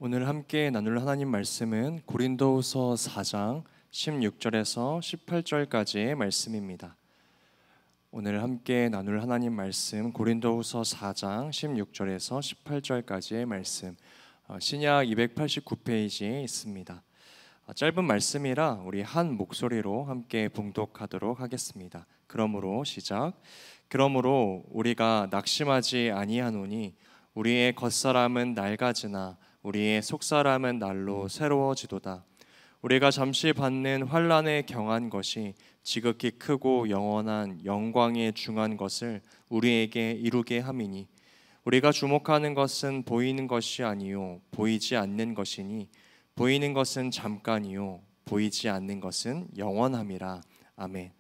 오늘 함께 나눌 하나님 말씀은 고린도후서 4장 16절에서 18절까지의 말씀입니다. 오늘 함께 나눌 하나님 말씀 고린도후서 4장 16절에서 18절까지의 말씀, 신약 289페이지에 있습니다. 짧은 말씀이라 우리 한 목소리로 함께 봉독하도록 하겠습니다. 그러므로 시작. 그러므로 우리가 낙심하지 아니하노니 우리의 겉사람은 낡아지나 우리의 속사람은 날로 새로워지도다. 우리가 잠시 받는 환난에 경한 것이 지극히 크고 영원한 영광에 중한 것을 우리에게 이루게 함이니 우리가 주목하는 것은 보이는 것이 아니요 보이지 않는 것이니 보이는 것은 잠깐이요 보이지 않는 것은 영원함이라. 아멘.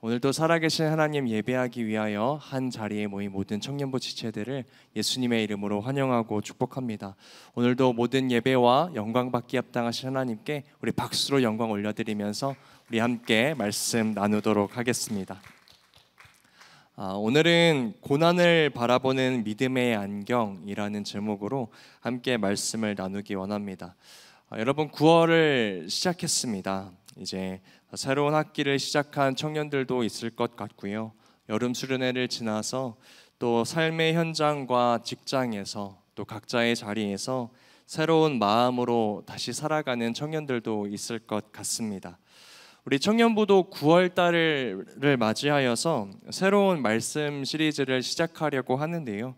오늘도 살아계신 하나님 예배하기 위하여 한 자리에 모인 모든 청년부 지체들을 예수님의 이름으로 환영하고 축복합니다. 오늘도 모든 예배와 영광 받기 합당하신 하나님께 우리 박수로 영광 올려드리면서 우리 함께 말씀 나누도록 하겠습니다. 오늘은 고난을 바라보는 믿음의 안경이라는 제목으로 함께 말씀을 나누기 원합니다. 여러분, 9월을 시작했습니다. 이제 새로운 학기를 시작한 청년들도 있을 것 같고요. 여름 수련회를 지나서 또 삶의 현장과 직장에서 또 각자의 자리에서 새로운 마음으로 다시 살아가는 청년들도 있을 것 같습니다. 우리 청년부도 9월 달을 맞이하여서 새로운 말씀 시리즈를 시작하려고 하는데요.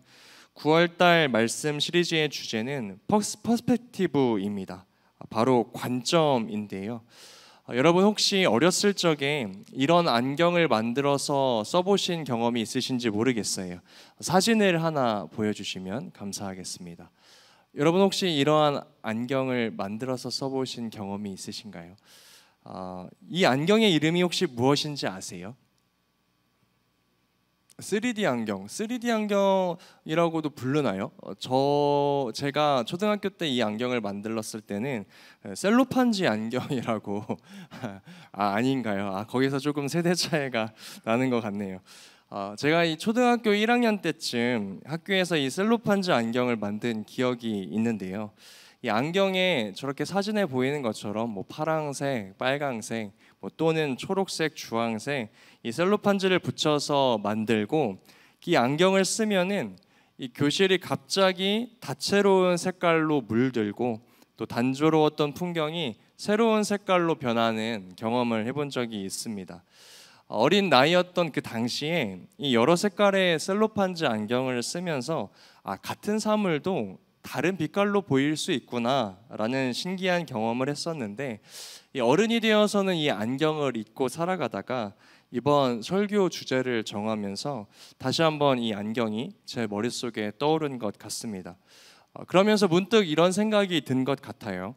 9월 달 말씀 시리즈의 주제는 퍼스펙티브입니다. 바로 관점인데요. 여러분, 혹시 어렸을 적에 이런 안경을 만들어서 써보신 경험이 있으신지 모르겠어요. 사진을 하나 보여주시면 감사하겠습니다. 여러분, 혹시 이러한 안경을 만들어서 써보신 경험이 있으신가요? 이 안경의 이름이 혹시 무엇인지 아세요? 3D 안경, 3D 안경이라고도 부르나요? 제가 초등학교 때 이 안경을 만들었을 때는 셀로판지 안경이라고 아닌가요? 거기서 조금 세대 차이가 나는 것 같네요. 제가 이 초등학교 1학년 때쯤 학교에서 이 셀로판지 안경을 만든 기억이 있는데요. 이 안경에 저렇게 사진에 보이는 것처럼 뭐 파랑색, 빨강색, 또는 초록색, 주황색 이 셀로판지를 붙여서 만들고 이 안경을 쓰면은 이 교실이 갑자기 다채로운 색깔로 물들고 또 단조로웠던 풍경이 새로운 색깔로 변하는 경험을 해본 적이 있습니다. 어린 나이였던 그 당시에 이 여러 색깔의 셀로판지 안경을 쓰면서 같은 사물도 다른 빛깔로 보일 수 있구나라는 신기한 경험을 했었는데, 어른이 되어서는 이 안경을 잊고 살아가다가 이번 설교 주제를 정하면서 다시 한번 이 안경이 제 머릿속에 떠오른 것 같습니다. 그러면서 문득 이런 생각이 든 것 같아요.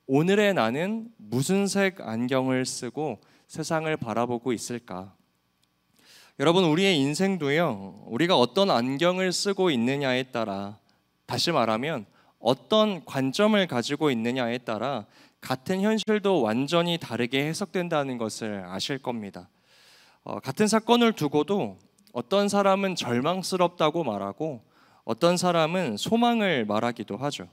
오늘의 나는 무슨 색 안경을 쓰고 세상을 바라보고 있을까? 여러분, 우리의 인생도요, 우리가 어떤 안경을 쓰고 있느냐에 따라, 다시 말하면 어떤 관점을 가지고 있느냐에 따라 같은 현실도 완전히 다르게 해석된다는 것을 아실 겁니다. 같은 사건을 두고도 어떤 사람은 절망스럽다고 말하고 어떤 사람은 소망을 말하기도 하죠.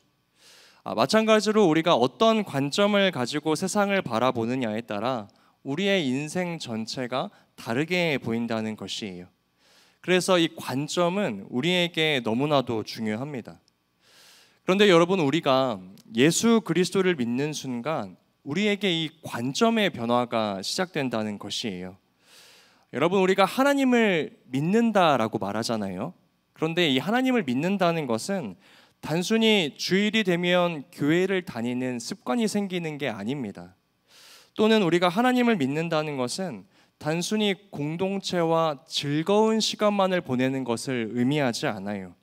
마찬가지로 우리가 어떤 관점을 가지고 세상을 바라보느냐에 따라 우리의 인생 전체가 다르게 보인다는 것이에요. 그래서 이 관점은 우리에게 너무나도 중요합니다. 그런데 여러분, 우리가 예수 그리스도를 믿는 순간 우리에게 이 관점의 변화가 시작된다는 것이에요. 여러분, 우리가 하나님을 믿는다라고 말하잖아요. 그런데 이 하나님을 믿는다는 것은 단순히 주일이 되면 교회를 다니는 습관이 생기는 게 아닙니다. 또는 우리가 하나님을 믿는다는 것은 단순히 공동체와 즐거운 시간만을 보내는 것을 의미하지 않아요.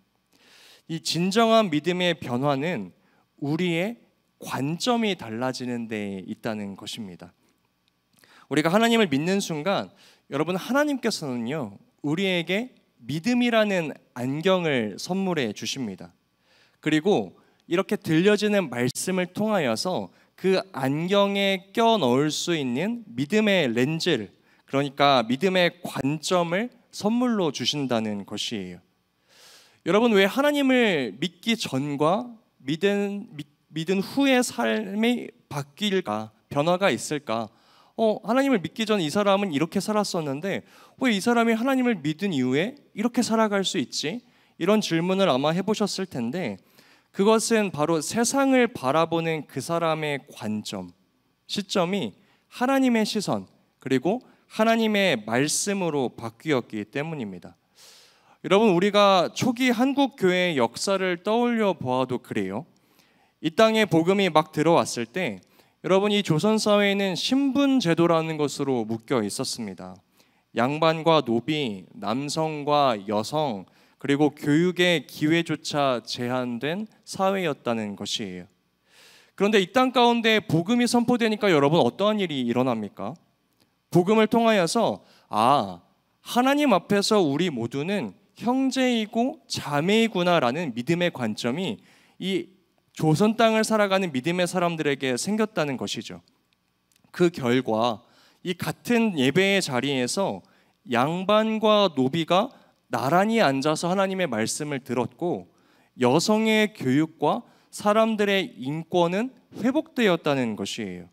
이 진정한 믿음의 변화는 우리의 관점이 달라지는 데 있다는 것입니다. 우리가 하나님을 믿는 순간 여러분, 하나님께서는요, 우리에게 믿음이라는 안경을 선물해 주십니다. 그리고 이렇게 들려지는 말씀을 통하여서 그 안경에 껴 넣을 수 있는 믿음의 렌즈를, 그러니까 믿음의 관점을 선물로 주신다는 것이에요. 여러분, 왜 하나님을 믿기 전과 믿은 후의 삶이 바뀔까? 변화가 있을까? 하나님을 믿기 전 이 사람은 이렇게 살았었는데 왜 이 사람이 하나님을 믿은 이후에 이렇게 살아갈 수 있지? 이런 질문을 아마 해보셨을 텐데 그것은 바로 세상을 바라보는 그 사람의 관점, 시점이 하나님의 시선 그리고 하나님의 말씀으로 바뀌었기 때문입니다. 여러분, 우리가 초기 한국 교회의 역사를 떠올려 보아도 그래요. 이 땅에 복음이 막 들어왔을 때 여러분, 이 조선 사회에는 신분 제도라는 것으로 묶여 있었습니다. 양반과 노비, 남성과 여성, 그리고 교육의 기회조차 제한된 사회였다는 것이에요. 그런데 이 땅 가운데 복음이 선포되니까 여러분 어떠한 일이 일어납니까? 복음을 통하여서 하나님 앞에서 우리 모두는 형제이고 자매이구나라는 믿음의 관점이 이 조선 땅을 살아가는 믿음의 사람들에게 생겼다는 것이죠. 그 결과 이 같은 예배의 자리에서 양반과 노비가 나란히 앉아서 하나님의 말씀을 들었고 여성의 교육과 사람들의 인권은 회복되었다는 것이에요.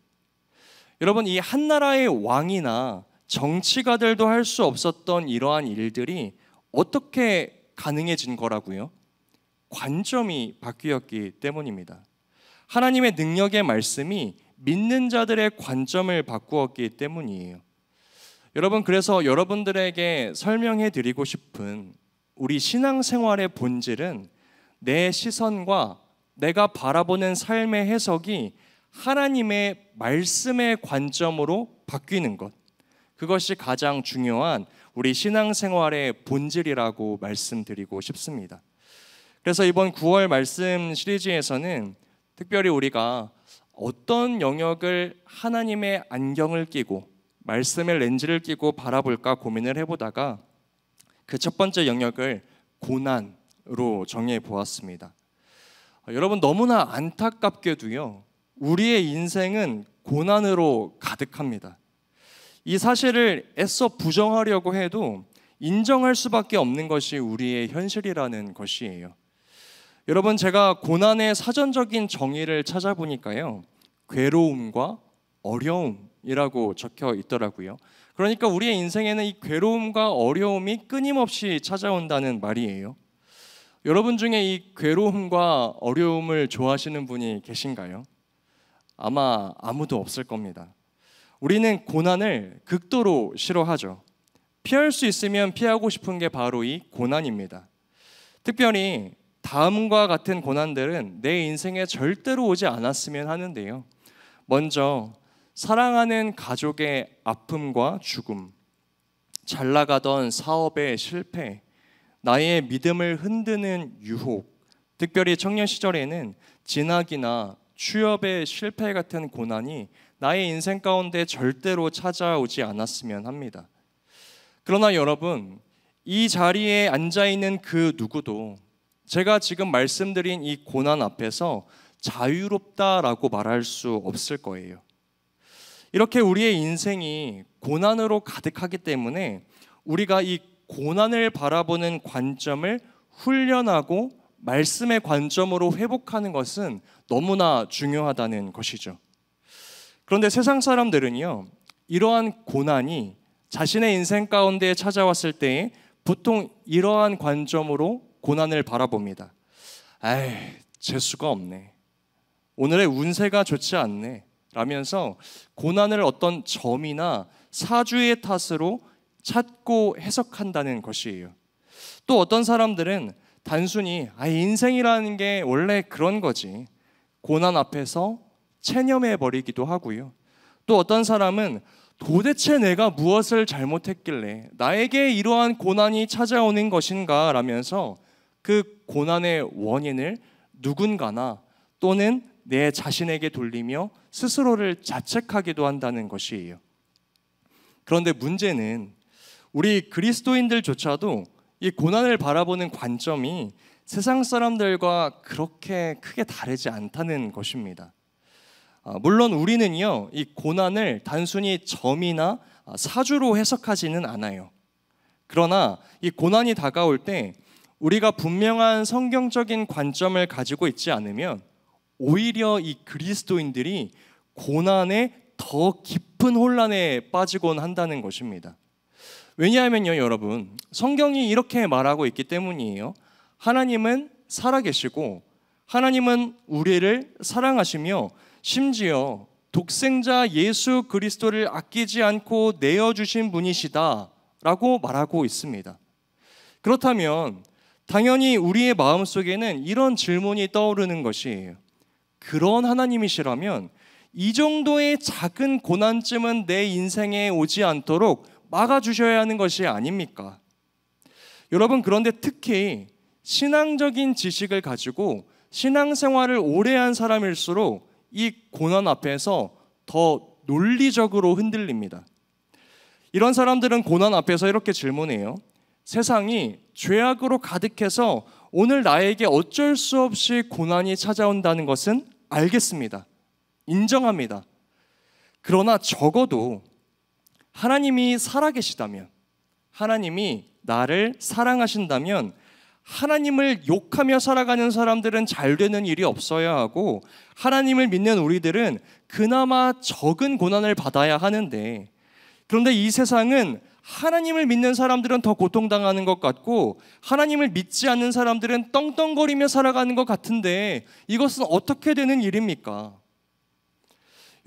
여러분, 이 한 나라의 왕이나 정치가들도 할 수 없었던 이러한 일들이 어떻게 가능해진 거라고요? 관점이 바뀌었기 때문입니다. 하나님의 능력의 말씀이 믿는 자들의 관점을 바꾸었기 때문이에요. 여러분, 그래서 여러분들에게 설명해 드리고 싶은 우리 신앙생활의 본질은 내 시선과 내가 바라보는 삶의 해석이 하나님의 말씀의 관점으로 바뀌는 것, 그것이 가장 중요한 우리 신앙생활의 본질이라고 말씀드리고 싶습니다. 그래서 이번 9월 말씀 시리즈에서는 특별히 우리가 어떤 영역을 하나님의 안경을 끼고 말씀의 렌즈를 끼고 바라볼까 고민을 해보다가 그 첫 번째 영역을 고난으로 정해 보았습니다. 여러분, 너무나 안타깝게도요, 우리의 인생은 고난으로 가득합니다. 이 사실을 애써 부정하려고 해도 인정할 수밖에 없는 것이 우리의 현실이라는 것이에요. 여러분, 제가 고난의 사전적인 정의를 찾아보니까요, 괴로움과 어려움이라고 적혀 있더라고요. 그러니까 우리의 인생에는 이 괴로움과 어려움이 끊임없이 찾아온다는 말이에요. 여러분 중에 이 괴로움과 어려움을 좋아하시는 분이 계신가요? 아마 아무도 없을 겁니다. 우리는 고난을 극도로 싫어하죠. 피할 수 있으면 피하고 싶은 게 바로 이 고난입니다. 특별히 다음과 같은 고난들은 내 인생에 절대로 오지 않았으면 하는데요. 먼저 사랑하는 가족의 아픔과 죽음, 잘 나가던 사업의 실패, 나의 믿음을 흔드는 유혹, 특별히 청년 시절에는 진학이나 취업의 실패 같은 고난이 나의 인생 가운데 절대로 찾아오지 않았으면 합니다. 그러나 여러분, 이 자리에 앉아있는 그 누구도 제가 지금 말씀드린 이 고난 앞에서 자유롭다라고 말할 수 없을 거예요. 이렇게 우리의 인생이 고난으로 가득하기 때문에 우리가 이 고난을 바라보는 관점을 훈련하고 말씀의 관점으로 회복하는 것은 너무나 중요하다는 것이죠. 그런데 세상 사람들은요, 이러한 고난이 자신의 인생 가운데 찾아왔을 때에 보통 이러한 관점으로 고난을 바라봅니다. 재수가 없네, 오늘의 운세가 좋지 않네 라면서 고난을 어떤 점이나 사주의 탓으로 찾고 해석한다는 것이에요. 또 어떤 사람들은 단순히 인생이라는 게 원래 그런 거지, 고난 앞에서 체념해 버리기도 하고요. 또 어떤 사람은 도대체 내가 무엇을 잘못했길래 나에게 이러한 고난이 찾아오는 것인가 라면서 그 고난의 원인을 누군가나 또는 내 자신에게 돌리며 스스로를 자책하기도 한다는 것이에요. 그런데 문제는 우리 그리스도인들조차도 이 고난을 바라보는 관점이 세상 사람들과 그렇게 크게 다르지 않다는 것입니다. 물론 우리는요, 이 고난을 단순히 점이나 사주로 해석하지는 않아요. 그러나 이 고난이 다가올 때 우리가 분명한 성경적인 관점을 가지고 있지 않으면 오히려 이 그리스도인들이 고난에 더 깊은 혼란에 빠지곤 한다는 것입니다. 왜냐하면요, 여러분, 성경이 이렇게 말하고 있기 때문이에요. 하나님은 살아계시고 하나님은 우리를 사랑하시며 심지어 독생자 예수 그리스도를 아끼지 않고 내어주신 분이시다 라고 말하고 있습니다. 그렇다면 당연히 우리의 마음속에는 이런 질문이 떠오르는 것이에요. 그런 하나님이시라면 이 정도의 작은 고난쯤은 내 인생에 오지 않도록 막아주셔야 하는 것이 아닙니까? 여러분, 그런데 특히 신앙적인 지식을 가지고 신앙생활을 오래 한 사람일수록 이 고난 앞에서 더 논리적으로 흔들립니다. 이런 사람들은 고난 앞에서 이렇게 질문해요. 세상이 죄악으로 가득해서 오늘 나에게 어쩔 수 없이 고난이 찾아온다는 것은 알겠습니다. 인정합니다. 그러나 적어도 하나님이 살아계시다면, 하나님이 나를 사랑하신다면 하나님을 욕하며 살아가는 사람들은 잘 되는 일이 없어야 하고 하나님을 믿는 우리들은 그나마 적은 고난을 받아야 하는데, 그런데 이 세상은 하나님을 믿는 사람들은 더 고통당하는 것 같고 하나님을 믿지 않는 사람들은 떵떵거리며 살아가는 것 같은데 이것은 어떻게 되는 일입니까?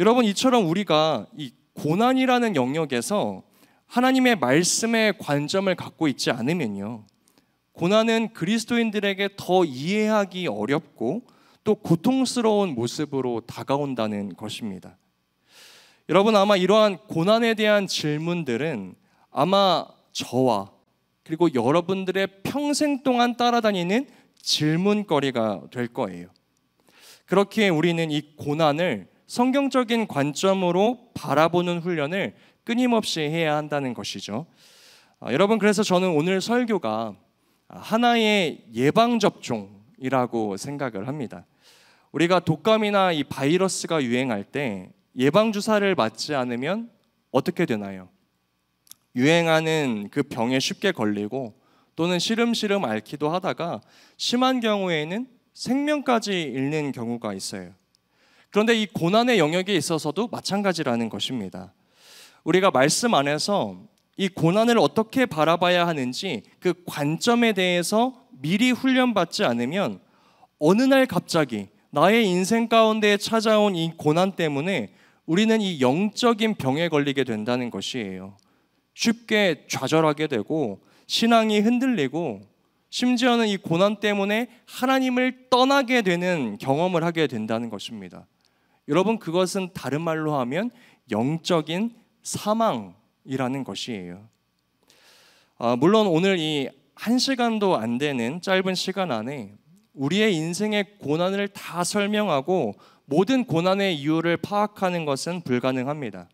여러분, 이처럼 우리가 이 고난이라는 영역에서 하나님의 말씀에 관점을 갖고 있지 않으면요, 고난은 그리스도인들에게 더 이해하기 어렵고 또 고통스러운 모습으로 다가온다는 것입니다. 여러분, 아마 이러한 고난에 대한 질문들은 아마 저와 그리고 여러분들의 평생 동안 따라다니는 질문거리가 될 거예요. 그렇기에 우리는 이 고난을 성경적인 관점으로 바라보는 훈련을 끊임없이 해야 한다는 것이죠. 여러분, 그래서 저는 오늘 설교가 하나의 예방접종이라고 생각을 합니다. 우리가 독감이나 이 바이러스가 유행할 때 예방주사를 맞지 않으면 어떻게 되나요? 유행하는 그 병에 쉽게 걸리고 또는 시름시름 앓기도 하다가 심한 경우에는 생명까지 잃는 경우가 있어요. 그런데 이 고난의 영역에 있어서도 마찬가지라는 것입니다. 우리가 말씀 안에서 이 고난을 어떻게 바라봐야 하는지 그 관점에 대해서 미리 훈련받지 않으면 어느 날 갑자기 나의 인생 가운데 찾아온 이 고난 때문에 우리는 이 영적인 병에 걸리게 된다는 것이에요. 쉽게 좌절하게 되고 신앙이 흔들리고 심지어는 이 고난 때문에 하나님을 떠나게 되는 경험을 하게 된다는 것입니다. 여러분, 그것은 다른 말로 하면 영적인 사망이라는 것이에요. 물론 오늘 이 1시간도 안 되는 짧은 시간 안에 우리의 인생의 고난을 다 설명하고 모든 고난의 이유를 파악하는 것은 불가능합니다.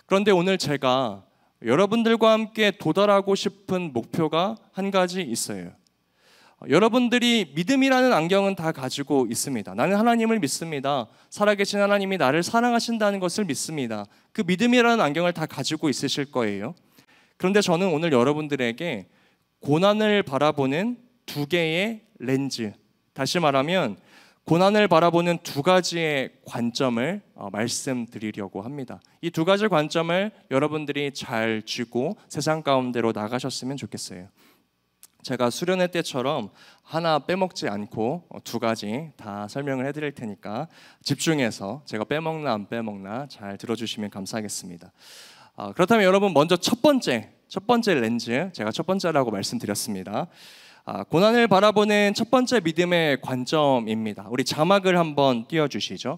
그런데 오늘 제가 여러분들과 함께 도달하고 싶은 목표가 한 가지 있어요. 여러분들이 믿음이라는 안경은 다 가지고 있습니다. 나는 하나님을 믿습니다. 살아계신 하나님이 나를 사랑하신다는 것을 믿습니다. 그 믿음이라는 안경을 다 가지고 있으실 거예요. 그런데 저는 오늘 여러분들에게 고난을 바라보는 두 개의 렌즈, 다시 말하면 고난을 바라보는 두 가지의 관점을 말씀드리려고 합니다. 이 두 가지 관점을 여러분들이 잘 쥐고 세상 가운데로 나가셨으면 좋겠어요. 제가 수련회 때처럼 하나 빼먹지 않고 두 가지 다 설명을 해드릴 테니까 집중해서 제가 빼먹나 안 빼먹나 잘 들어주시면 감사하겠습니다. 그렇다면 여러분, 먼저 첫 번째 렌즈, 제가 첫 번째라고 말씀드렸습니다. 고난을 바라보는 첫 번째 믿음의 관점입니다. 우리 자막을 한번 띄워주시죠.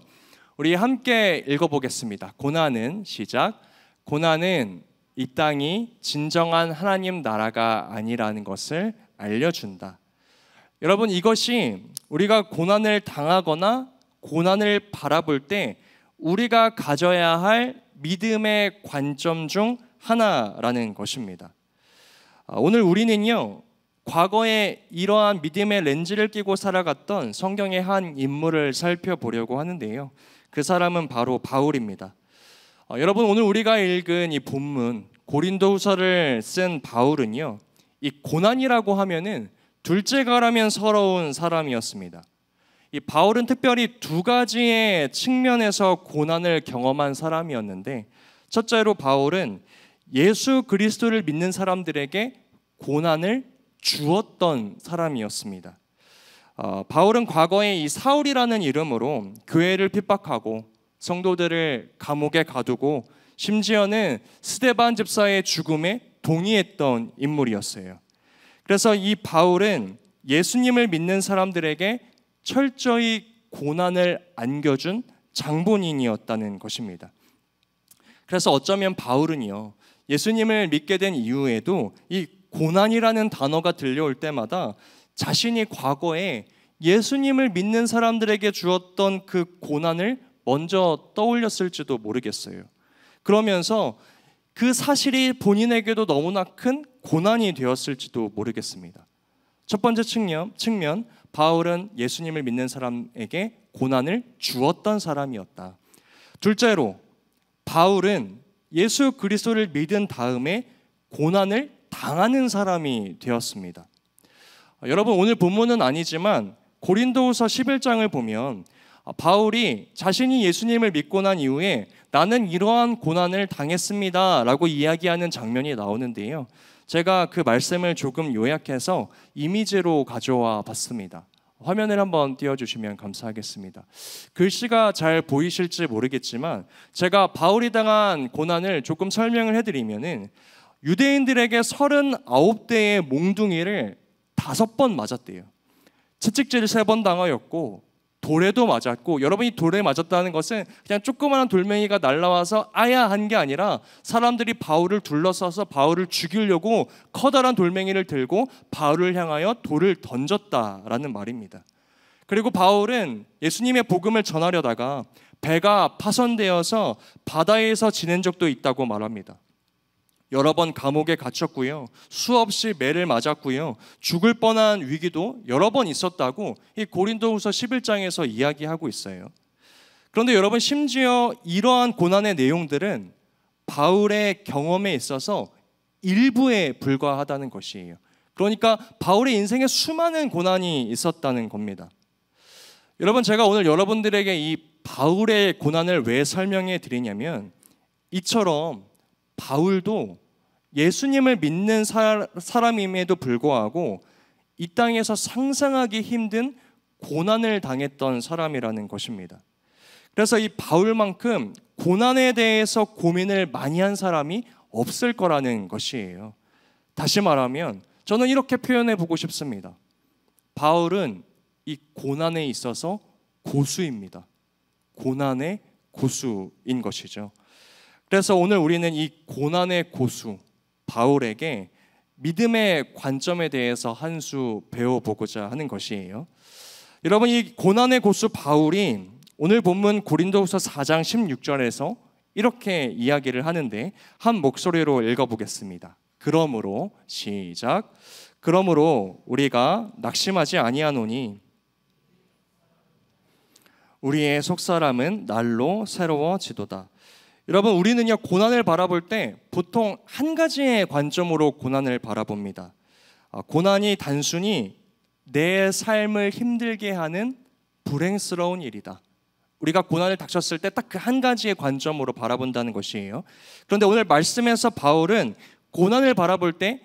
우리 함께 읽어보겠습니다. 고난은, 시작. 고난은 이 땅이 진정한 하나님 나라가 아니라는 것을 알려준다. 여러분, 이것이 우리가 고난을 당하거나 고난을 바라볼 때 우리가 가져야 할 믿음의 관점 중 하나라는 것입니다. 오늘 우리는요, 과거에 이러한 믿음의 렌즈를 끼고 살아갔던 성경의 한 인물을 살펴보려고 하는데요. 그 사람은 바로 바울입니다. 여러분, 오늘 우리가 읽은 이 본문 고린도후서를 쓴 바울은요, 이 고난이라고 하면은 둘째가라면 서러운 사람이었습니다. 이 바울은 특별히 두 가지의 측면에서 고난을 경험한 사람이었는데, 첫째로 바울은 예수 그리스도를 믿는 사람들에게 고난을 주었던 사람이었습니다. 바울은 과거에 이 사울이라는 이름으로 교회를 핍박하고 성도들을 감옥에 가두고 심지어는 스데반 집사의 죽음에 동의했던 인물이었어요. 그래서 이 바울은 예수님을 믿는 사람들에게 철저히 고난을 안겨준 장본인이었다는 것입니다. 그래서 어쩌면 바울은요, 예수님을 믿게 된 이후에도 이 고난이라는 단어가 들려올 때마다 자신이 과거에 예수님을 믿는 사람들에게 주었던 그 고난을 먼저 떠올렸을지도 모르겠어요. 그러면서 그 사실이 본인에게도 너무나 큰 고난이 되었을지도 모르겠습니다. 첫 번째 측면, 바울은 예수님을 믿는 사람에게 고난을 주었던 사람이었다. 둘째로, 바울은 예수 그리스도를 믿은 다음에 고난을 당하는 사람이 되었습니다. 여러분, 오늘 본문은 아니지만 고린도후서 11장을 보면 바울이 자신이 예수님을 믿고 난 이후에 나는 이러한 고난을 당했습니다 라고 이야기하는 장면이 나오는데요, 제가 그 말씀을 조금 요약해서 이미지로 가져와 봤습니다. 화면을 한번 띄워주시면 감사하겠습니다. 글씨가 잘 보이실지 모르겠지만 제가 바울이 당한 고난을 조금 설명을 해드리면은, 유대인들에게 39대의 몽둥이를 5번 맞았대요. 채찍질 3번 당하였고 돌에도 맞았고, 여러분이 돌에 맞았다는 것은 그냥 조그마한 돌멩이가 날라와서 아야 한 게 아니라 사람들이 바울을 둘러싸서 바울을 죽이려고 커다란 돌멩이를 들고 바울을 향하여 돌을 던졌다라는 말입니다. 그리고 바울은 예수님의 복음을 전하려다가 배가 파손되어서 바다에서 지낸 적도 있다고 말합니다. 여러 번 감옥에 갇혔고요, 수없이 매를 맞았고요, 죽을 뻔한 위기도 여러 번 있었다고 이 고린도후서 11장에서 이야기하고 있어요. 그런데 여러분, 심지어 이러한 고난의 내용들은 바울의 경험에 있어서 일부에 불과하다는 것이에요. 그러니까 바울의 인생에 수많은 고난이 있었다는 겁니다. 여러분, 제가 오늘 여러분들에게 이 바울의 고난을 왜 설명해 드리냐면, 이처럼 바울도 예수님을 믿는 사람임에도 불구하고 이 땅에서 상상하기 힘든 고난을 당했던 사람이라는 것입니다. 그래서 이 바울만큼 고난에 대해서 고민을 많이 한 사람이 없을 거라는 것이에요. 다시 말하면 저는 이렇게 표현해 보고 싶습니다. 바울은 이 고난에 있어서 고수입니다. 고난의 고수인 것이죠. 그래서 오늘 우리는 이 고난의 고수 바울에게 믿음의 관점에 대해서 한 수 배워보고자 하는 것이에요. 여러분, 이 고난의 고수 바울이 오늘 본문 고린도후서 4장 16절에서 이렇게 이야기를 하는데, 한 목소리로 읽어보겠습니다. 그러므로, 시작. 그러므로 우리가 낙심하지 아니하노니 우리의 속사람은 날로 새로워지도다. 여러분, 우리는요, 고난을 바라볼 때 보통 한 가지의 관점으로 고난을 바라봅니다. 고난이 단순히 내 삶을 힘들게 하는 불행스러운 일이다. 우리가 고난을 닥쳤을 때 딱 그 한 가지의 관점으로 바라본다는 것이에요. 그런데 오늘 말씀에서 바울은 고난을 바라볼 때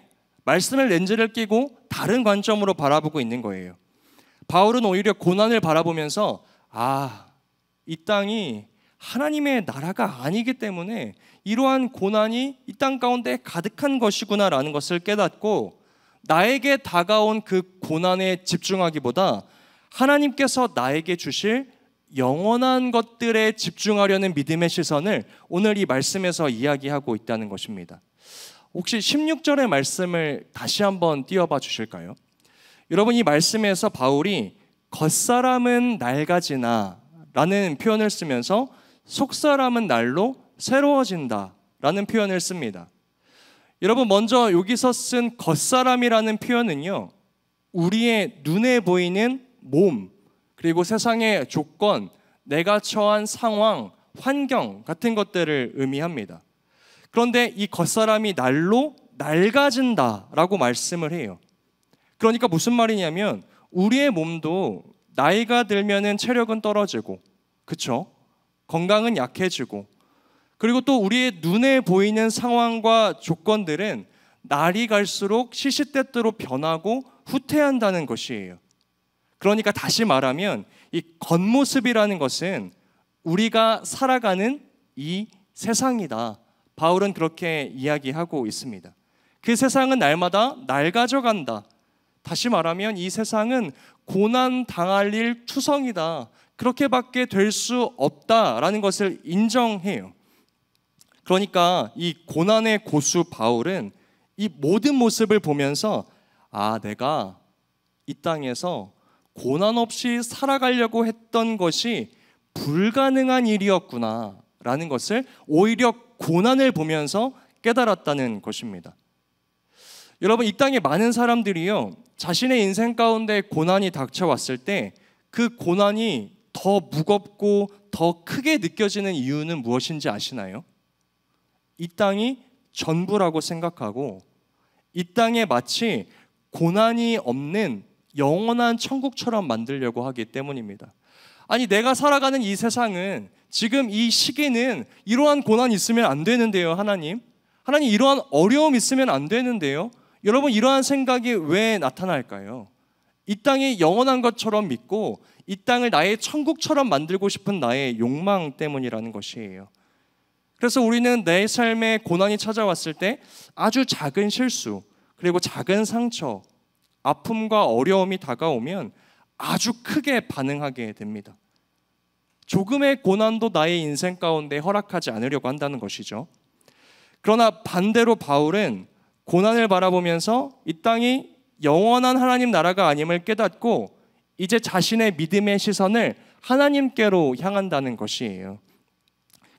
말씀의 렌즈를 끼고 다른 관점으로 바라보고 있는 거예요. 바울은 오히려 고난을 바라보면서 이 땅이 하나님의 나라가 아니기 때문에 이러한 고난이 이 땅 가운데 가득한 것이구나라는 것을 깨닫고, 나에게 다가온 그 고난에 집중하기보다 하나님께서 나에게 주실 영원한 것들에 집중하려는 믿음의 시선을 오늘 이 말씀에서 이야기하고 있다는 것입니다. 혹시 16절의 말씀을 다시 한번 띄워봐 주실까요? 여러분, 이 말씀에서 바울이 겉사람은 낡아지나 라는 표현을 쓰면서 속사람은 날로 새로워진다 라는 표현을 씁니다. 여러분, 먼저 여기서 쓴 겉사람이라는 표현은요, 우리의 눈에 보이는 몸, 그리고 세상의 조건, 내가 처한 상황, 환경 같은 것들을 의미합니다. 그런데 이 겉사람이 날로 낡아진다라고 말씀을 해요. 그러니까 무슨 말이냐면, 우리의 몸도 나이가 들면은 체력은 떨어지고, 그쵸? 건강은 약해지고, 그리고 또 우리의 눈에 보이는 상황과 조건들은 날이 갈수록 시시때때로 변하고 후퇴한다는 것이에요. 그러니까 다시 말하면 이 겉모습이라는 것은 우리가 살아가는 이 세상이다. 바울은 그렇게 이야기하고 있습니다. 그 세상은 날마다 낡아져간다. 다시 말하면 이 세상은 고난 당할 일 투성이다. 그렇게밖에 될 수 없다라는 것을 인정해요. 그러니까 이 고난의 고수 바울은 이 모든 모습을 보면서 내가 이 땅에서 고난 없이 살아가려고 했던 것이 불가능한 일이었구나 라는 것을 오히려 고난을 보면서 깨달았다는 것입니다. 여러분, 이 땅에 많은 사람들이요, 자신의 인생 가운데 고난이 닥쳐왔을 때 그 고난이 더 무겁고 더 크게 느껴지는 이유는 무엇인지 아시나요? 이 땅이 전부라고 생각하고 이 땅에 마치 고난이 없는 영원한 천국처럼 만들려고 하기 때문입니다. 아니, 내가 살아가는 이 세상은 지금 이 시기는 이러한 고난이 있으면 안 되는데요. 하나님 이러한 어려움이 있으면 안 되는데요. 여러분, 이러한 생각이 왜 나타날까요? 이 땅이 영원한 것처럼 믿고 이 땅을 나의 천국처럼 만들고 싶은 나의 욕망 때문이라는 것이에요. 그래서 우리는 내 삶에 고난이 찾아왔을 때 아주 작은 실수, 그리고 작은 상처, 아픔과 어려움이 다가오면 아주 크게 반응하게 됩니다. 조금의 고난도 나의 인생 가운데 허락하지 않으려고 한다는 것이죠. 그러나 반대로 바울은 고난을 바라보면서 이 땅이 영원한 하나님 나라가 아님을 깨닫고 이제 자신의 믿음의 시선을 하나님께로 향한다는 것이에요.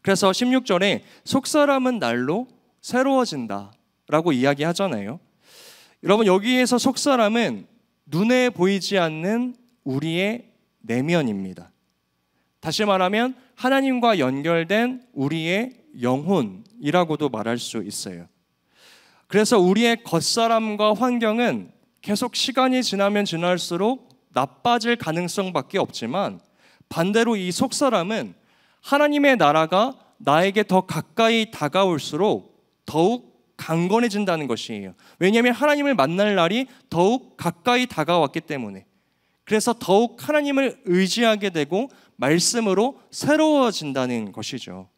그래서 16절에 속사람은 날로 새로워진다 라고 이야기하잖아요. 여러분, 여기에서 속사람은 눈에 보이지 않는 우리의 내면입니다. 다시 말하면 하나님과 연결된 우리의 영혼이라고도 말할 수 있어요. 그래서 우리의 겉사람과 환경은 계속 시간이 지나면 지날수록 나빠질 가능성밖에 없지만 반대로 이 속사람은 하나님의 나라가 나에게 더 가까이 다가올수록 더욱 강건해진다는 것이에요. 왜냐하면 하나님을 만날 날이 더욱 가까이 다가왔기 때문에. 그래서 더욱 하나님을 의지하게 되고 말씀으로 새로워진다는 것이죠.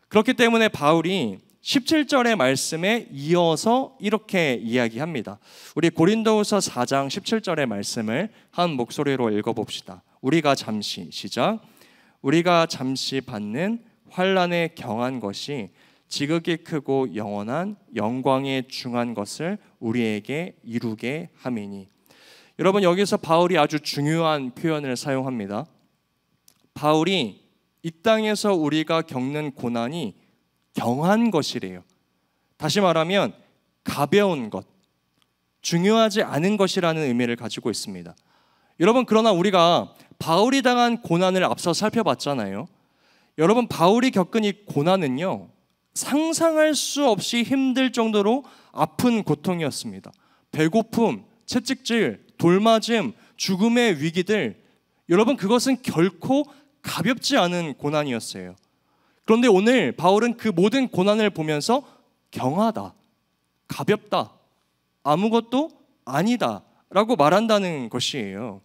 그렇기 때문에 바울이 17절의 말씀에 이어서 이렇게 이야기합니다. 우리 고린도후서 4장 17절의 말씀을 한 목소리로 읽어봅시다. 우리가 잠시, 시작. 우리가 잠시 받는 환난에 경한 것이 지극히 크고 영원한 영광에 중한 것을 우리에게 이루게 함이니. 여러분, 여기서 바울이 아주 중요한 표현을 사용합니다. 바울이 이 땅에서 우리가 겪는 고난이 경한 것이래요. 다시 말하면 가벼운 것, 중요하지 않은 것이라는 의미를 가지고 있습니다. 여러분, 그러나 우리가 바울이 당한 고난을 앞서 살펴봤잖아요. 여러분, 바울이 겪은 이 고난은요, 상상할 수 없이 힘들 정도로 아픈 고통이었습니다. 배고픔, 채찍질, 돌맞음, 죽음의 위기들, 여러분, 그것은 결코 가볍지 않은 고난이었어요. 그런데 오늘 바울은 그 모든 고난을 보면서 경하다, 가볍다, 아무것도 아니다 라고 말한다는 것이에요.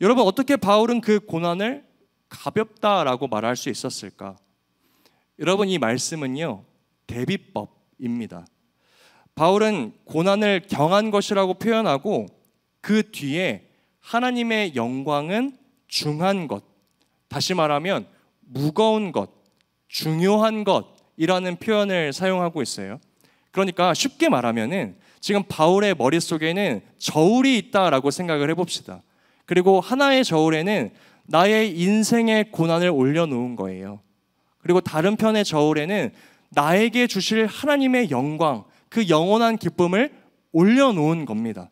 여러분, 어떻게 바울은 그 고난을 가볍다라고 말할 수 있었을까? 여러분, 이 말씀은요, 대비법입니다. 바울은 고난을 경한 것이라고 표현하고 그 뒤에 하나님의 영광은 중한 것, 다시 말하면 무거운 것, 중요한 것이라는 표현을 사용하고 있어요. 그러니까 쉽게 말하면은 지금 바울의 머릿속에는 저울이 있다라고 생각을 해봅시다. 그리고 하나의 저울에는 나의 인생의 고난을 올려놓은 거예요. 그리고 다른 편의 저울에는 나에게 주실 하나님의 영광, 그 영원한 기쁨을 올려놓은 겁니다.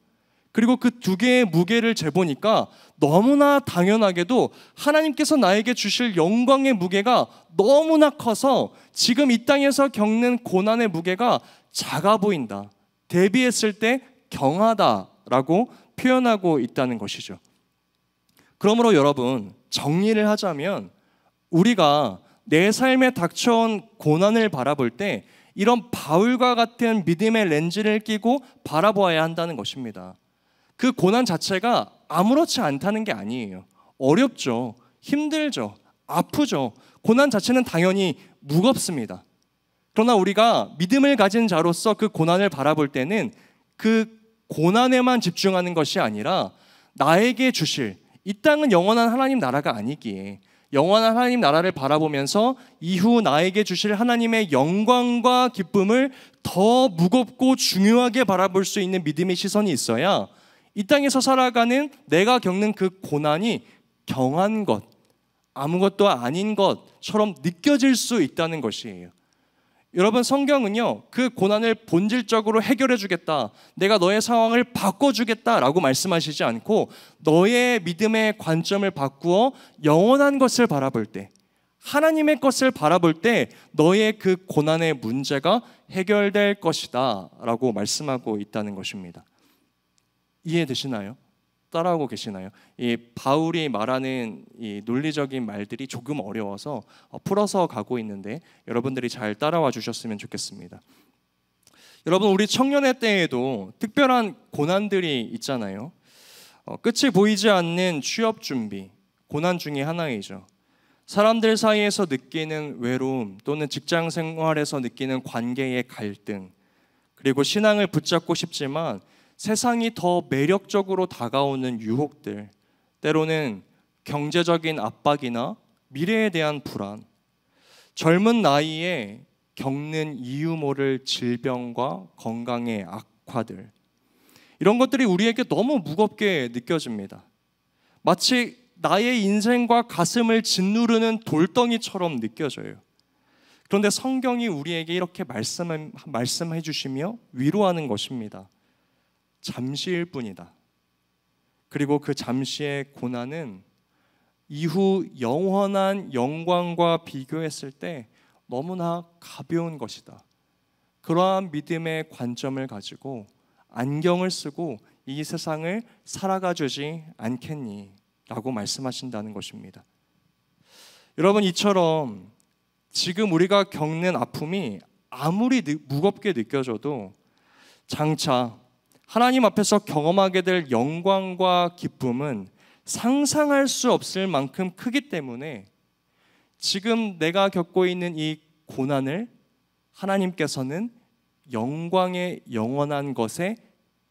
그리고 그 두 개의 무게를 재보니까 너무나 당연하게도 하나님께서 나에게 주실 영광의 무게가 너무나 커서 지금 이 땅에서 겪는 고난의 무게가 작아 보인다. 대비했을 때 경하다라고 표현하고 있다는 것이죠. 그러므로 여러분, 정리를 하자면 우리가 내 삶에 닥쳐온 고난을 바라볼 때 이런 바울과 같은 믿음의 렌즈를 끼고 바라보아야 한다는 것입니다. 그 고난 자체가 아무렇지 않다는 게 아니에요. 어렵죠. 힘들죠. 아프죠. 고난 자체는 당연히 무겁습니다. 그러나 우리가 믿음을 가진 자로서 그 고난을 바라볼 때는 그 고난에만 집중하는 것이 아니라 나에게 주실, 이 땅은 영원한 하나님 나라가 아니기에 영원한 하나님 나라를 바라보면서 이후 나에게 주실 하나님의 영광과 기쁨을 더 무겁고 중요하게 바라볼 수 있는 믿음의 시선이 있어야 이 땅에서 살아가는 내가 겪는 그 고난이 경한 것, 아무것도 아닌 것처럼 느껴질 수 있다는 것이에요. 여러분, 성경은요, 그 고난을 본질적으로 해결해 주겠다, 내가 너의 상황을 바꿔주겠다라고 말씀하시지 않고 너의 믿음의 관점을 바꾸어 영원한 것을 바라볼 때, 하나님의 것을 바라볼 때 너의 그 고난의 문제가 해결될 것이다 라고 말씀하고 있다는 것입니다. 이해되시나요? 따라하고 계시나요? 이 바울이 말하는 이 논리적인 말들이 조금 어려워서 풀어서 가고 있는데 여러분들이 잘 따라와 주셨으면 좋겠습니다. 여러분, 우리 청년의 때에도 특별한 고난들이 있잖아요. 끝이 보이지 않는 취업 준비, 고난 중에 하나이죠. 사람들 사이에서 느끼는 외로움 또는 직장 생활에서 느끼는 관계의 갈등, 그리고 신앙을 붙잡고 싶지만 세상이 더 매력적으로 다가오는 유혹들, 때로는 경제적인 압박이나 미래에 대한 불안, 젊은 나이에 겪는 이유 모를 질병과 건강의 악화들, 이런 것들이 우리에게 너무 무겁게 느껴집니다. 마치 나의 인생과 가슴을 짓누르는 돌덩이처럼 느껴져요. 그런데 성경이 우리에게 이렇게 말씀해 주시며 위로하는 것입니다. 잠시일 뿐이다. 그리고 그 잠시의 고난은 이후 영원한 영광과 비교했을 때 너무나 가벼운 것이다. 그러한 믿음의 관점을 가지고 안경을 쓰고 이 세상을 살아가 주지 않겠니? 라고 말씀하신다는 것입니다. 여러분, 이처럼 지금 우리가 겪는 아픔이 아무리 무겁게 느껴져도 장차 하나님 앞에서 경험하게 될 영광과 기쁨은 상상할 수 없을 만큼 크기 때문에 지금 내가 겪고 있는 이 고난을 하나님께서는 영광의 영원한 것의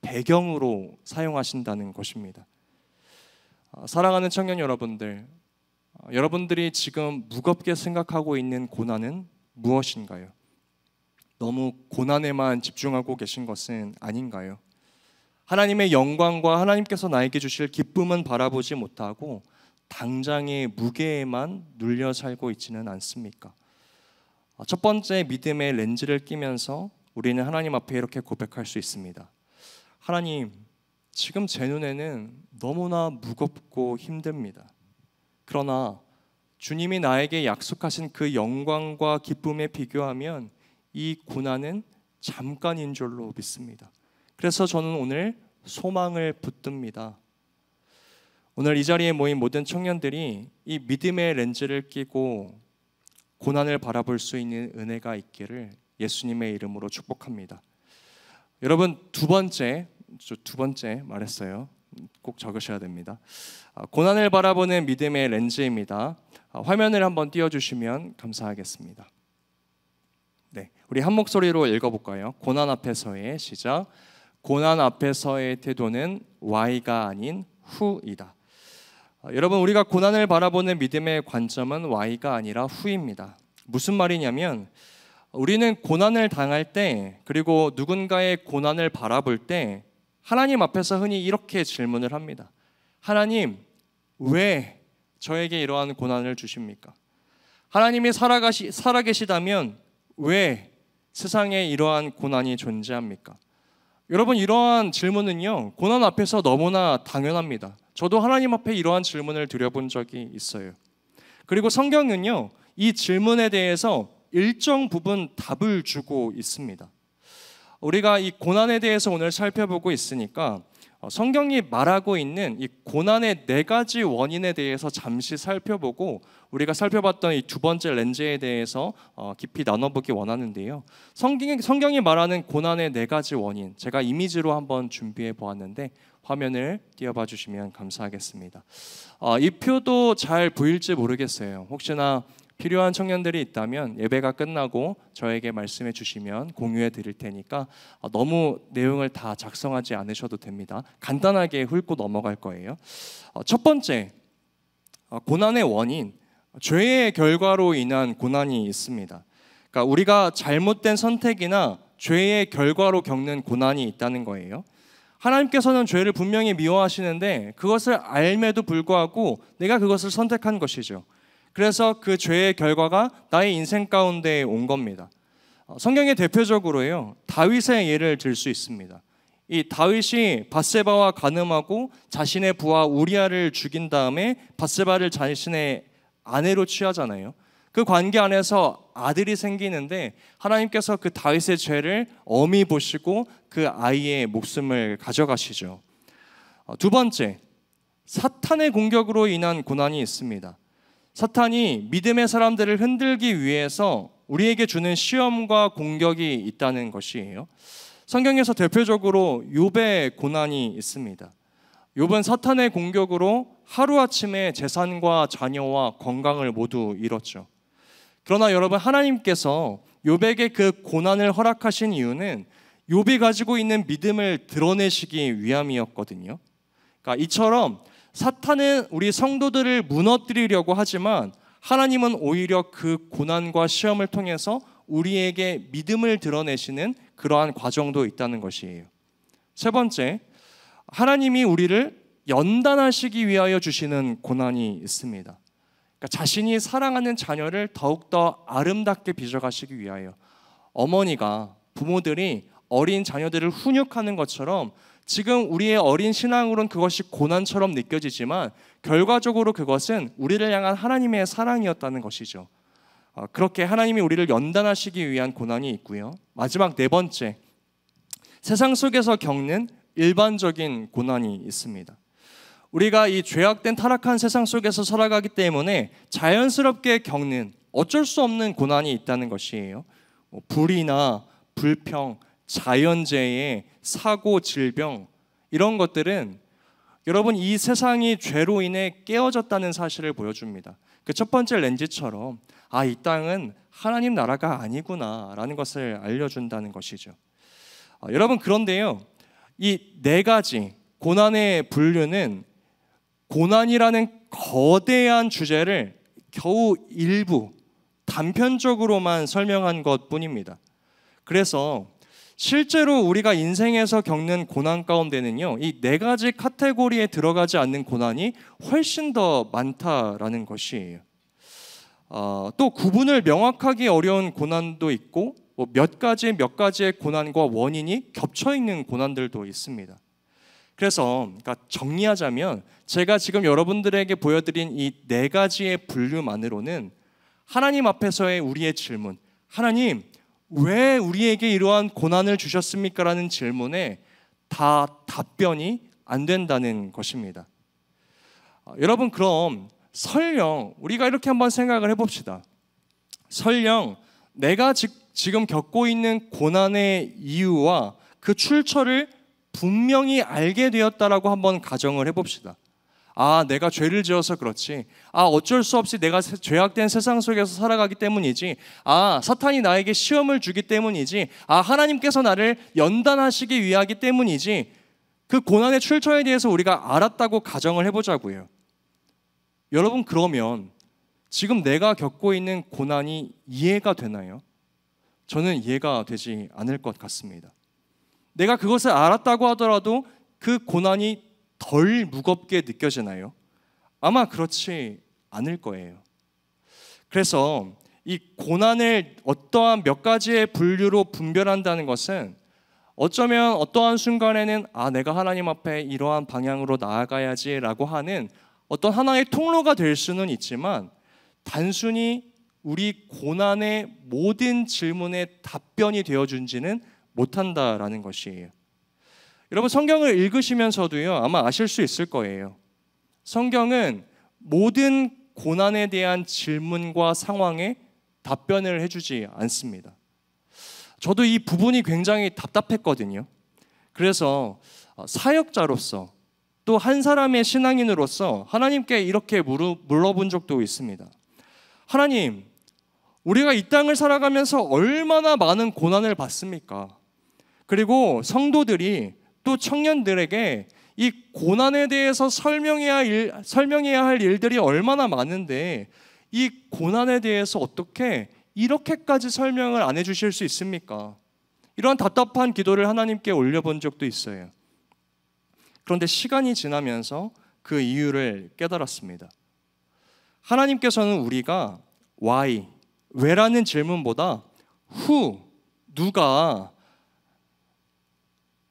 배경으로 사용하신다는 것입니다. 사랑하는 청년 여러분들, 여러분들이 지금 무겁게 생각하고 있는 고난은 무엇인가요? 너무 고난에만 집중하고 계신 것은 아닌가요? 하나님의 영광과 하나님께서 나에게 주실 기쁨은 바라보지 못하고 당장의 무게에만 눌려 살고 있지는 않습니까? 첫 번째, 믿음의 렌즈를 끼면서 우리는 하나님 앞에 이렇게 고백할 수 있습니다. 하나님, 지금 제 눈에는 너무나 무겁고 힘듭니다. 그러나 주님이 나에게 약속하신 그 영광과 기쁨에 비교하면 이 고난은 잠깐인 줄로 믿습니다. 그래서 저는 오늘 소망을 붙듭니다. 오늘 이 자리에 모인 모든 청년들이 이 믿음의 렌즈를 끼고 고난을 바라볼 수 있는 은혜가 있기를 예수님의 이름으로 축복합니다. 여러분, 두 번째 말했어요. 꼭 적으셔야 됩니다. 고난을 바라보는 믿음의 렌즈입니다. 화면을 한번 띄워주시면 감사하겠습니다. 네, 우리 한 목소리로 읽어볼까요? 고난 앞에서의 시작. 고난 앞에서의 태도는 Y가 아닌 Who이다. 여러분, 우리가 고난을 바라보는 믿음의 관점은 Y가 아니라 Who입니다. 무슨 말이냐면 우리는 고난을 당할 때, 그리고 누군가의 고난을 바라볼 때 하나님 앞에서 흔히 이렇게 질문을 합니다. 하나님, 왜 저에게 이러한 고난을 주십니까? 하나님이 살아계시다면 왜 세상에 이러한 고난이 존재합니까? 여러분, 이러한 질문은요, 고난 앞에서 너무나 당연합니다. 저도 하나님 앞에 이러한 질문을 드려본 적이 있어요. 그리고 성경은요, 이 질문에 대해서 일정 부분 답을 주고 있습니다. 우리가 이 고난에 대해서 오늘 살펴보고 있으니까 성경이 말하고 있는 이 고난의 네 가지 원인에 대해서 잠시 살펴보고 우리가 살펴봤던 이 두 번째 렌즈에 대해서 깊이 나눠보기 원하는데요. 성경이 말하는 고난의 네 가지 원인, 제가 이미지로 한번 준비해 보았는데 화면을 띄워봐 주시면 감사하겠습니다. 이 표도 잘 보일지 모르겠어요. 혹시나 필요한 청년들이 있다면 예배가 끝나고 저에게 말씀해 주시면 공유해 드릴 테니까 너무 내용을 다 작성하지 않으셔도 됩니다. 간단하게 훑고 넘어갈 거예요. 첫 번째, 고난의 원인, 죄의 결과로 인한 고난이 있습니다. 그러니까 우리가 잘못된 선택이나 죄의 결과로 겪는 고난이 있다는 거예요. 하나님께서는 죄를 분명히 미워하시는데 그것을 알매도 불구하고 내가 그것을 선택한 것이죠. 그래서 그 죄의 결과가 나의 인생 가운데 온 겁니다. 성경의 대표적으로요, 다윗의 예를 들 수 있습니다. 이 다윗이 밧세바와 간음하고 자신의 부하 우리아를 죽인 다음에 밧세바를 자신의 아내로 취하잖아요. 그 관계 안에서 아들이 생기는데 하나님께서 그 다윗의 죄를 엄히 보시고 그 아이의 목숨을 가져가시죠. 두 번째, 사탄의 공격으로 인한 고난이 있습니다. 사탄이 믿음의 사람들을 흔들기 위해서 우리에게 주는 시험과 공격이 있다는 것이에요. 성경에서 대표적으로 욥의 고난이 있습니다. 욥은 사탄의 공격으로 하루아침에 재산과 자녀와 건강을 모두 잃었죠. 그러나 여러분, 하나님께서 욥에게 그 고난을 허락하신 이유는 욥이 가지고 있는 믿음을 드러내시기 위함이었거든요. 그러니까 이처럼 사탄은 우리 성도들을 무너뜨리려고 하지만 하나님은 오히려 그 고난과 시험을 통해서 우리에게 믿음을 드러내시는 그러한 과정도 있다는 것이에요. 세 번째, 하나님이 우리를 연단하시기 위하여 주시는 고난이 있습니다. 그러니까 자신이 사랑하는 자녀를 더욱더 아름답게 빚어가시기 위하여, 어머니가, 부모들이 어린 자녀들을 훈육하는 것처럼 지금 우리의 어린 신앙으로는 그것이 고난처럼 느껴지지만 결과적으로 그것은 우리를 향한 하나님의 사랑이었다는 것이죠. 그렇게 하나님이 우리를 연단하시기 위한 고난이 있고요. 마지막 네 번째, 세상 속에서 겪는 일반적인 고난이 있습니다. 우리가 이 죄악된 타락한 세상 속에서 살아가기 때문에 자연스럽게 겪는 어쩔 수 없는 고난이 있다는 것이에요. 불이나 불평, 자연재해, 사고, 질병, 이런 것들은 여러분 이 세상이 죄로 인해 깨어졌다는 사실을 보여줍니다. 그 첫 번째 렌즈처럼 이 땅은 하나님 나라가 아니구나 라는 것을 알려준다는 것이죠. 여러분, 그런데요, 이 네 가지 고난의 분류는 고난이라는 거대한 주제를 겨우 일부 단편적으로만 설명한 것뿐입니다. 그래서 실제로 우리가 인생에서 겪는 고난 가운데는요, 이 네 가지 카테고리에 들어가지 않는 고난이 훨씬 더 많다라는 것이에요. 또 구분을 명확하기 어려운 고난도 있고 몇 가지의 고난과 원인이 겹쳐 있는 고난들도 있습니다. 그래서 정리하자면 제가 지금 여러분들에게 보여드린 이 네 가지의 분류만으로는 하나님 앞에서의 우리의 질문, 하나님 왜 우리에게 이러한 고난을 주셨습니까? 라는 질문에 다 답변이 안 된다는 것입니다. 여러분, 그럼 설령 우리가 이렇게 한번 생각을 해봅시다. 설령 내가 지금 겪고 있는 고난의 이유와 그 출처를 분명히 알게 되었다라고 한번 가정을 해봅시다. 내가 죄를 지어서 그렇지. 어쩔 수 없이 내가 죄악된 세상 속에서 살아가기 때문이지. 사탄이 나에게 시험을 주기 때문이지. 하나님께서 나를 연단하시기 위하기 때문이지. 그 고난의 출처에 대해서 우리가 알았다고 가정을 해보자고요. 여러분, 그러면 지금 내가 겪고 있는 고난이 이해가 되나요? 저는 이해가 되지 않을 것 같습니다. 내가 그것을 알았다고 하더라도 그 고난이 덜 무겁게 느껴지나요? 아마 그렇지 않을 거예요. 그래서 이 고난을 어떠한 몇 가지의 분류로 분별한다는 것은 어쩌면 어떠한 순간에는 내가 하나님 앞에 이러한 방향으로 나아가야지라고 하는 어떤 하나의 통로가 될 수는 있지만 단순히 우리 고난의 모든 질문에 답변이 되어준지는 못한다라는 것이에요. 여러분 성경을 읽으시면서도요 아마 아실 수 있을 거예요. 성경은 모든 고난에 대한 질문과 상황에 답변을 해주지 않습니다. 저도 이 부분이 굉장히 답답했거든요. 그래서 사역자로서 또 한 사람의 신앙인으로서 하나님께 이렇게 물어본 적도 있습니다. 하나님, 우리가 이 땅을 살아가면서 얼마나 많은 고난을 받습니까? 그리고 성도들이 또 청년들에게 이 고난에 대해서 설명해야 할 일들이 얼마나 많은데 이 고난에 대해서 어떻게 이렇게까지 설명을 안 해주실 수 있습니까? 이런 답답한 기도를 하나님께 올려본 적도 있어요. 그런데 시간이 지나면서 그 이유를 깨달았습니다. 하나님께서는 우리가 why, 왜라는 질문보다 who, 누가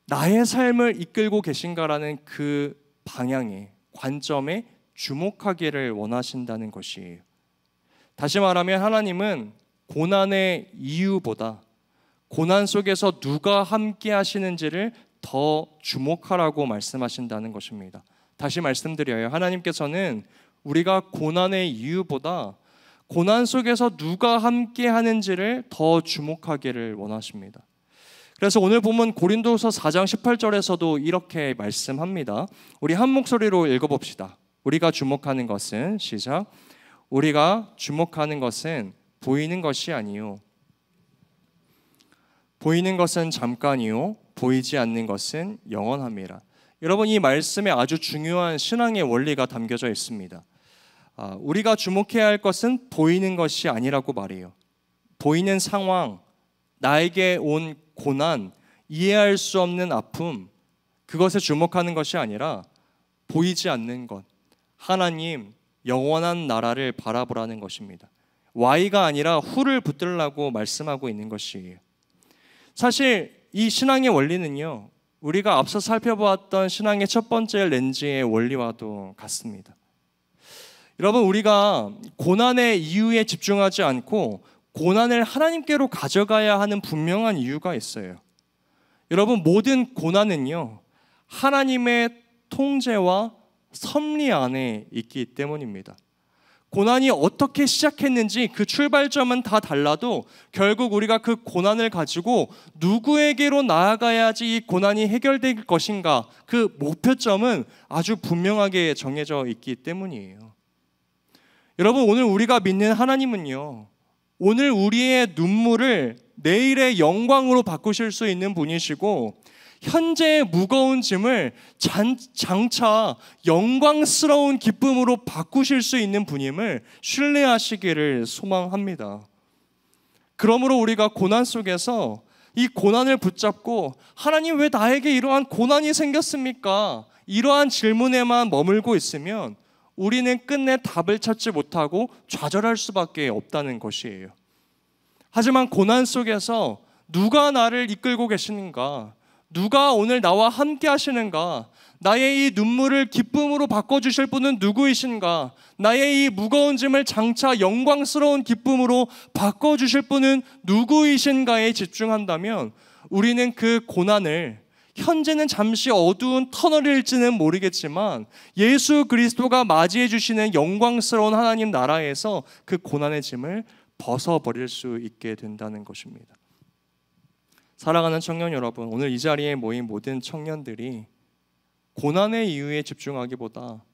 나의 삶을 이끌고 계신가라는 그 방향에, 관점에 주목하기를 원하신다는 것이에요. 다시 말하면 하나님은 고난의 이유보다 고난 속에서 누가 함께 하시는지를 더 주목하라고 말씀하신다는 것입니다. 다시 말씀드려요. 하나님께서는 우리가 고난의 이유보다 고난 속에서 누가 함께 하는지를 더 주목하기를 원하십니다. 그래서 오늘 보면 고린도서 4장 18절에서도 이렇게 말씀합니다. 우리 한 목소리로 읽어봅시다. 우리가 주목하는 것은, 시작. 우리가 주목하는 것은 보이는 것이 아니요 보이는 것은 잠깐이요 보이지 않는 것은 영원함이라. 여러분, 이 말씀에 아주 중요한 신앙의 원리가 담겨져 있습니다. 우리가 주목해야 할 것은 보이는 것이 아니라고 말해요. 보이는 상황, 나에게 온 고난, 이해할 수 없는 아픔, 그것에 주목하는 것이 아니라 보이지 않는 것, 하나님 영원한 나라를 바라보라는 것입니다. Y가 아니라 who를 붙들라고 말씀하고 있는 것이에요. 사실 이 신앙의 원리는요, 우리가 앞서 살펴보았던 신앙의 첫 번째 렌즈의 원리와도 같습니다. 여러분, 우리가 고난의 이유에 집중하지 않고 고난을 하나님께로 가져가야 하는 분명한 이유가 있어요. 여러분, 모든 고난은요, 하나님의 통제와 섭리 안에 있기 때문입니다. 고난이 어떻게 시작했는지 그 출발점은 다 달라도 결국 우리가 그 고난을 가지고 누구에게로 나아가야지 이 고난이 해결될 것인가, 그 목표점은 아주 분명하게 정해져 있기 때문이에요. 여러분, 오늘 우리가 믿는 하나님은요, 오늘 우리의 눈물을 내일의 영광으로 바꾸실 수 있는 분이시고, 현재의 무거운 짐을 장차 영광스러운 기쁨으로 바꾸실 수 있는 분임을 신뢰하시기를 소망합니다. 그러므로 우리가 고난 속에서 이 고난을 붙잡고, 하나님 왜 나에게 이러한 고난이 생겼습니까? 이러한 질문에만 머물고 있으면 우리는 끝내 답을 찾지 못하고 좌절할 수밖에 없다는 것이에요. 하지만 고난 속에서 누가 나를 이끌고 계시는가? 누가 오늘 나와 함께 하시는가? 나의 이 눈물을 기쁨으로 바꿔주실 분은 누구이신가? 나의 이 무거운 짐을 장차 영광스러운 기쁨으로 바꿔주실 분은 누구이신가에 집중한다면 우리는 그 고난을, 현재는 잠시 어두운 터널일지는 모르겠지만 예수 그리스도가 맞이해 주시는 영광스러운 하나님 나라에서 그 고난의 짐을 벗어버릴 수 있게 된다는 것입니다. 사랑하는 청년 여러분, 오늘 이 자리에 모인 모든 청년들이 고난의 이유에 집중하기보다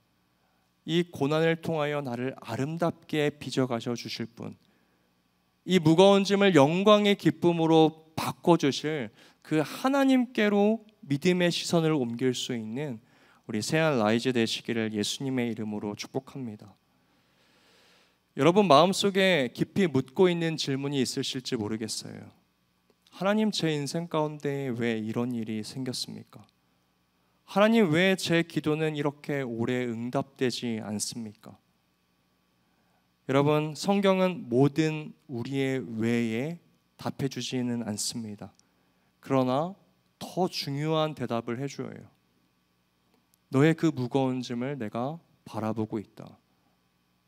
이 고난을 통하여 나를 아름답게 빚어가셔 주실 분, 이 무거운 짐을 영광의 기쁨으로 바꿔주실 그 하나님께로 믿음의 시선을 옮길 수 있는 우리 새한 라이즈 되시기를 예수님의 이름으로 축복합니다. 여러분 마음속에 깊이 묻고 있는 질문이 있으실지 모르겠어요. 하나님, 제 인생 가운데 왜 이런 일이 생겼습니까? 하나님, 왜 제 기도는 이렇게 오래 응답되지 않습니까? 여러분, 성경은 모든 우리의 왜에 답해주지는 않습니다. 그러나 더 중요한 대답을 해줘요. 너의 그 무거운 짐을 내가 바라보고 있다.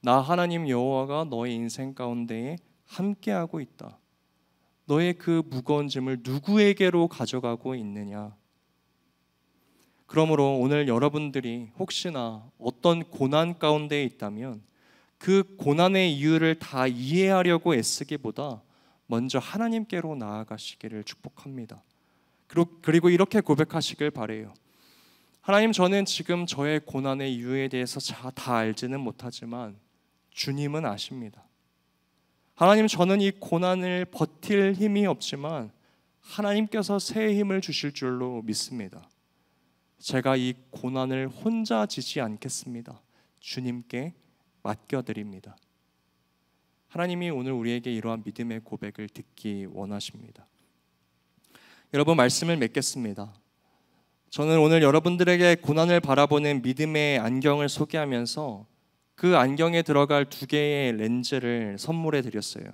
나 하나님 여호와가 너의 인생 가운데에 함께하고 있다. 너의 그 무거운 짐을 누구에게로 가져가고 있느냐? 그러므로 오늘 여러분들이 혹시나 어떤 고난 가운데 있다면 그 고난의 이유를 다 이해하려고 애쓰기보다 먼저 하나님께로 나아가시기를 축복합니다. 그리고 이렇게 고백하시길 바래요. 하나님, 저는 지금 저의 고난의 이유에 대해서 다 알지는 못하지만 주님은 아십니다. 하나님, 저는 이 고난을 버틸 힘이 없지만 하나님께서 새 힘을 주실 줄로 믿습니다. 제가 이 고난을 혼자 지지 않겠습니다. 주님께 맡겨드립니다. 하나님이 오늘 우리에게 이러한 믿음의 고백을 듣기 원하십니다. 여러분, 말씀을 맺겠습니다. 저는 오늘 여러분들에게 고난을 바라보는 믿음의 안경을 소개하면서 그 안경에 들어갈 2개의 렌즈를 선물해 드렸어요.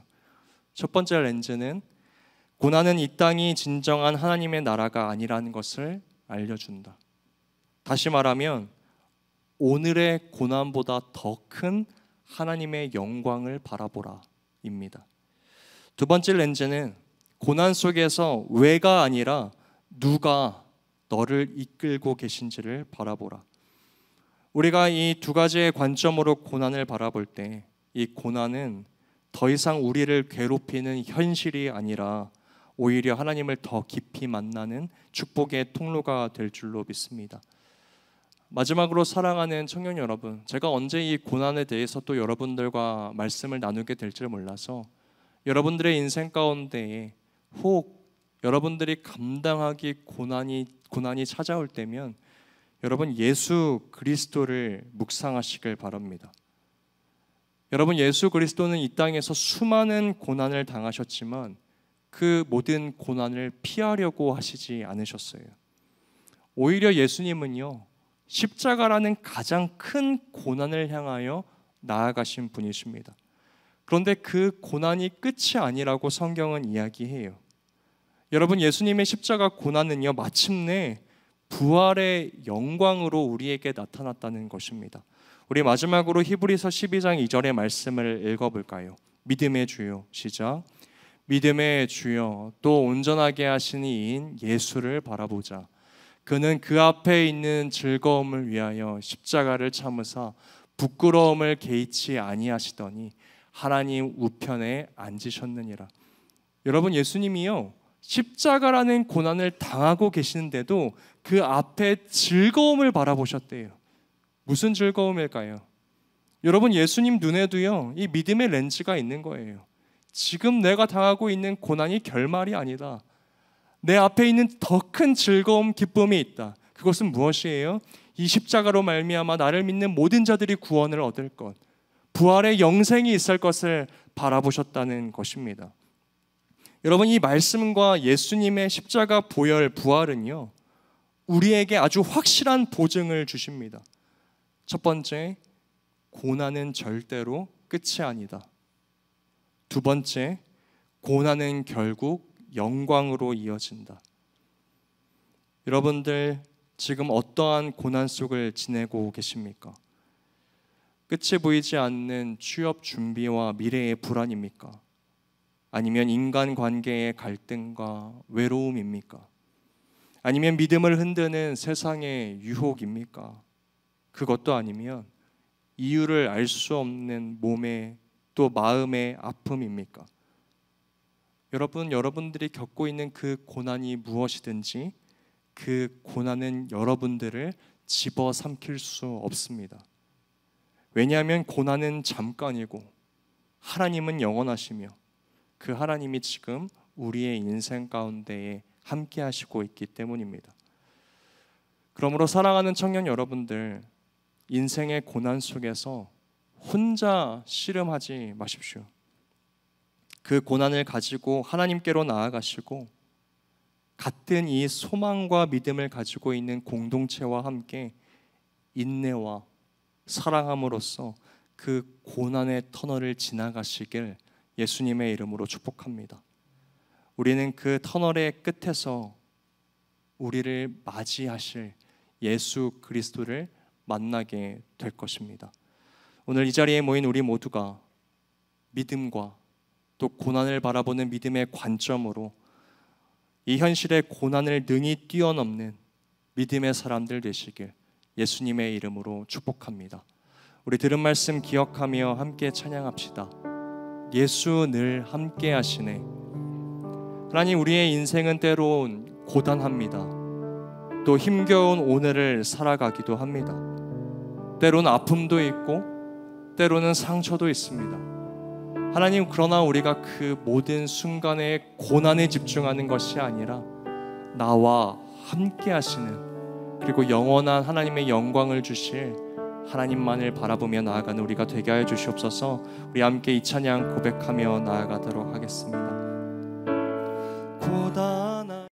첫 번째 렌즈는 고난은 이 땅이 진정한 하나님의 나라가 아니라는 것을 알려준다. 다시 말하면 오늘의 고난보다 더 큰 하나님의 영광을 바라보라 입니다. 두 번째 렌즈는 고난 속에서 왜가 아니라 누가 너를 이끌고 계신지를 바라보라. 우리가 이 2가지의 관점으로 고난을 바라볼 때 이 고난은 더 이상 우리를 괴롭히는 현실이 아니라 오히려 하나님을 더 깊이 만나는 축복의 통로가 될 줄로 믿습니다. 마지막으로 사랑하는 청년 여러분, 제가 언제 이 고난에 대해서 또 여러분들과 말씀을 나누게 될지 몰라서 여러분들의 인생 가운데에 혹 여러분들이 감당하기 고난이 찾아올 때면 여러분 예수 그리스도를 묵상하시길 바랍니다. 여러분, 예수 그리스도는 이 땅에서 수많은 고난을 당하셨지만 그 모든 고난을 피하려고 하시지 않으셨어요. 오히려 예수님은요, 십자가라는 가장 큰 고난을 향하여 나아가신 분이십니다. 그런데 그 고난이 끝이 아니라고 성경은 이야기해요. 여러분, 예수님의 십자가 고난은요, 마침내 부활의 영광으로 우리에게 나타났다는 것입니다. 우리 마지막으로 히브리서 12장 2절의 말씀을 읽어볼까요? 믿음의 주요, 시작. 믿음의 주여, 또 온전하게 하신 이인 예수를 바라보자. 그는 그 앞에 있는 즐거움을 위하여 십자가를 참으사 부끄러움을 개의치 아니하시더니 하나님 우편에 앉으셨느니라. 여러분, 예수님이요, 십자가라는 고난을 당하고 계시는데도 그 앞에 즐거움을 바라보셨대요. 무슨 즐거움일까요? 여러분, 예수님 눈에도요, 이 믿음의 렌즈가 있는 거예요. 지금 내가 당하고 있는 고난이 결말이 아니다. 내 앞에 있는 더 큰 즐거움, 기쁨이 있다. 그것은 무엇이에요? 이 십자가로 말미암아 나를 믿는 모든 자들이 구원을 얻을 것, 부활의 영생이 있을 것을 바라보셨다는 것입니다. 여러분, 이 말씀과 예수님의 십자가 보혈 부활은요, 우리에게 아주 확실한 보증을 주십니다. 첫 번째, 고난은 절대로 끝이 아니다. 두 번째, 고난은 결국 영광으로 이어진다. 여러분들 지금 어떠한 고난 속을 지내고 계십니까? 끝이 보이지 않는 취업 준비와 미래의 불안입니까? 아니면 인간관계의 갈등과 외로움입니까? 아니면 믿음을 흔드는 세상의 유혹입니까? 그것도 아니면 이유를 알 수 없는 몸의 또 마음의 아픔입니까? 여러분들이 겪고 있는 그 고난이 무엇이든지 그 고난은 여러분들을 집어삼킬 수 없습니다. 왜냐하면 고난은 잠깐이고 하나님은 영원하시며 그 하나님이 지금 우리의 인생 가운데에 함께 하시고 있기 때문입니다. 그러므로 사랑하는 청년 여러분들, 인생의 고난 속에서 혼자 씨름하지 마십시오. 그 고난을 가지고 하나님께로 나아가시고 같은 이 소망과 믿음을 가지고 있는 공동체와 함께 인내와 사랑함으로써 그 고난의 터널을 지나가시길 예수님의 이름으로 축복합니다. 우리는 그 터널의 끝에서 우리를 맞이하실 예수 그리스도를 만나게 될 것입니다. 오늘 이 자리에 모인 우리 모두가 믿음과 또 고난을 바라보는 믿음의 관점으로 이 현실의 고난을 능히 뛰어넘는 믿음의 사람들 되시길 예수님의 이름으로 축복합니다. 우리 들은 말씀 기억하며 함께 찬양합시다. 예수 늘 함께 하시네. 하나님, 우리의 인생은 때론 고단합니다. 또 힘겨운 오늘을 살아가기도 합니다. 때론 아픔도 있고 때로는 상처도 있습니다. 하나님, 그러나 우리가 그 모든 순간의 고난에 집중하는 것이 아니라 나와 함께 하시는, 그리고 영원한 하나님의 영광을 주실 하나님만을 바라보며 나아가는 우리가 되게 하여 주시옵소서. 우리 함께 이 찬양 고백하며 나아가도록 하겠습니다. 고단